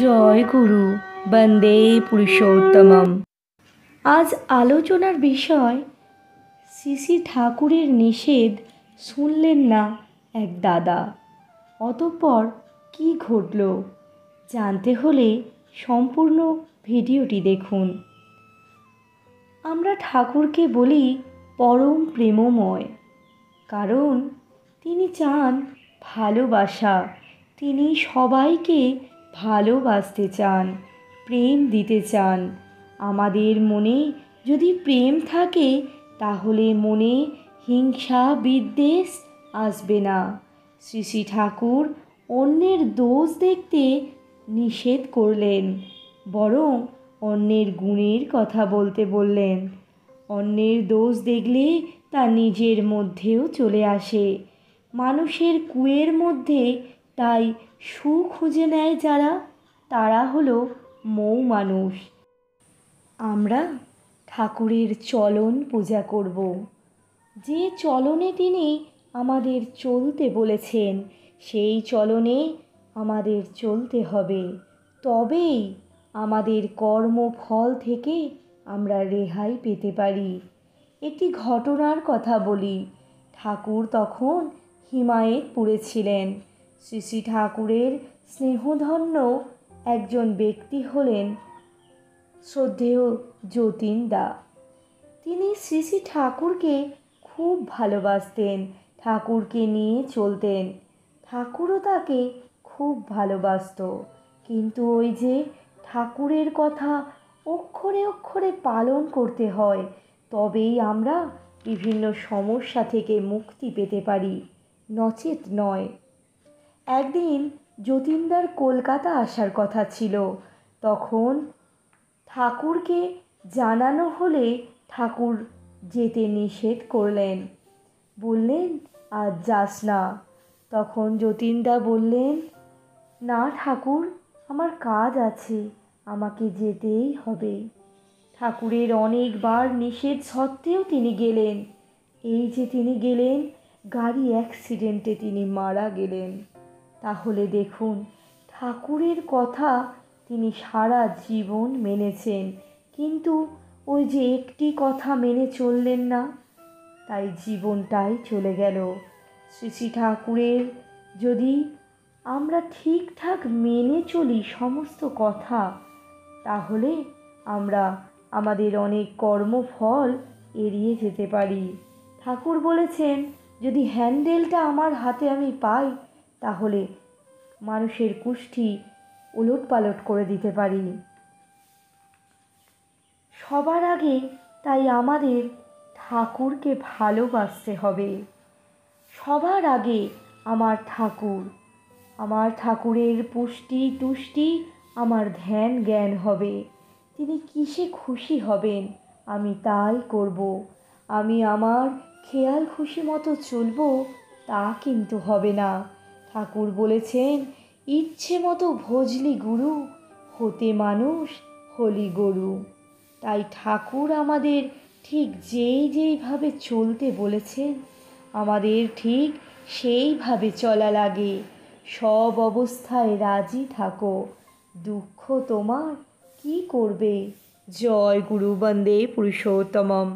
জয় গুরু বন্দে পুরুষোত্তমম। আজ আলোচনার বিষয় শ্রী শ্রী ঠাকুরের নিষেধ শুনলেন না এক দাদা। অতঃপর কি ঘটল জানতে হলে সম্পূর্ণ ভিডিওটি দেখুন। আমরা ঠাকুরকে বলি পরম প্রেমময়, কারণ তিনি চান ভালোবাসা। তিনি সবাইকে ভালোবাসতে চান, প্রেম দিতে চান। আমাদের মনে যদি প্রেম থাকে তাহলে মনে হিংসা বিদ্বেষ আসবে না। শ্রী শ্রী ঠাকুর অন্যের দোষ দেখতে নিষেধ করলেন, বরং অন্যের গুণের কথা বলতে বললেন। অন্যের দোষ দেখলে তা নিজের মধ্যেও চলে আসে। মানুষের কুয়ের মধ্যে তাই সুখ খুঁজে নেয় যারা, তারা হলো মৌ মানুষ। আমরা ঠাকুরের চলন পূজা করব। যে চলনে তিনি আমাদের চলতে বলেছেন সেই চলনে আমাদের চলতে হবে, তবেই আমাদের কর্মফল থেকে আমরা রেহাই পেতে পারি। একটি ঘটনার কথা বলি। ঠাকুর তখন হিমায়তপুরে ছিলেন। শ্রী শ্রী ঠাকুরের স্নেহধন্য একজন ব্যক্তি হলেন শ্রদ্ধেয় যতীনদা। তিনি শ্রী শ্রী ঠাকুরকে খুব ভালোবাসতেন, ঠাকুরকে নিয়ে চলতেন। ঠাকুরও তাকে খুব ভালোবাসত। কিন্তু ওই যে ঠাকুরের কথা অক্ষরে অক্ষরে পালন করতে হয়, তবেই আমরা বিভিন্ন সমস্যা থেকে মুক্তি পেতে পারি, নচেত নয়। একদিন যতীনদার কলকাতা আসার কথা ছিল। তখন ঠাকুরকে জানানো হলে ঠাকুর যেতে নিষেধ করলেন, বললেন আজ যাস না। তখন যতীনদা বললেন, না ঠাকুর, আমার কাজ আছে, আমাকে যেতেই হবে। ঠাকুরের অনেকবার নিষেধ সত্ত্বেও তিনি গেলেন। এই যে তিনি গেলেন, গাড়ি অ্যাক্সিডেন্টে তিনি মারা গেলেন। তাহলে দেখুন, ঠাকুরের কথা তিনি সারা জীবন মেনেছেন, কিন্তু ওই যে একটি কথা মেনে চললেন না, তাই জীবনটাই চলে গেল। শ্রী শ্রী ঠাকুরের যদি আমরা ঠিকঠাক মেনে চলি সমস্ত কথা, তাহলে আমরা আমাদের অনেক কর্মফল এড়িয়ে যেতে পারি। ঠাকুর বলেছেন, যদি হ্যান্ডেলটা আমার হাতে আমি পাই তাহলে মানুষের কুষ্ঠি ওলটপালট করে দিতে পারি। সবার আগে তাই আমাদের ঠাকুরকে ভালোবাসতে হবে। সবার আগে আমার ঠাকুর, আমার ঠাকুরের পুষ্টি তুষ্টি আমার ধ্যান জ্ঞান হবে। তিনি কিসে খুশি হবেন আমি তাই করব। আমি আমার খেয়াল খুশি মতো চলব তা কিন্তু হবে না। ঠাকুর বলেছেন, ইচ্ছে মতো ভজলি গুরু, হতে মানুষ হলি গরু। তাই ঠাকুর আমাদের ঠিক যেইভাবে চলতে বলেছেন আমাদের ঠিক সেইভাবে চলা লাগে। সব অবস্থায় রাজি থাকো, দুঃখ তোমার কি করবে। জয় গুরু বন্দে পুরুষোত্তমম।